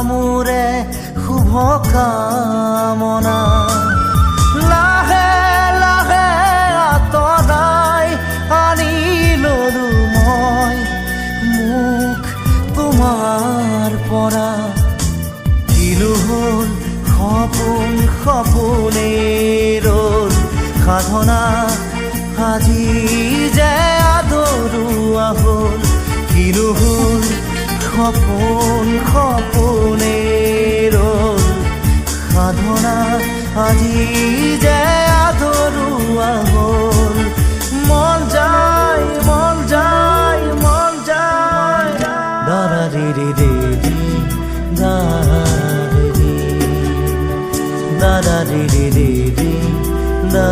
মোৰে শুভ কামনা লাহে লাহে আঁতৰাই আনি ললো মই মুখ তোমাৰ পৰা কিলো হ'ল সপোন সপোনেই ৰ'ল সাধনা আজি যে আদৰুৱা হ'ল কিলো হ'ল সপোন সপোনেই ৰ'ল সাধনা আজি যে আদৰুৱা হ'ল মন যায় মন যায় মন যায় দাৰা ৰে ৰে ৰে ৰে দাৰা ৰে ৰে ৰে ৰে দা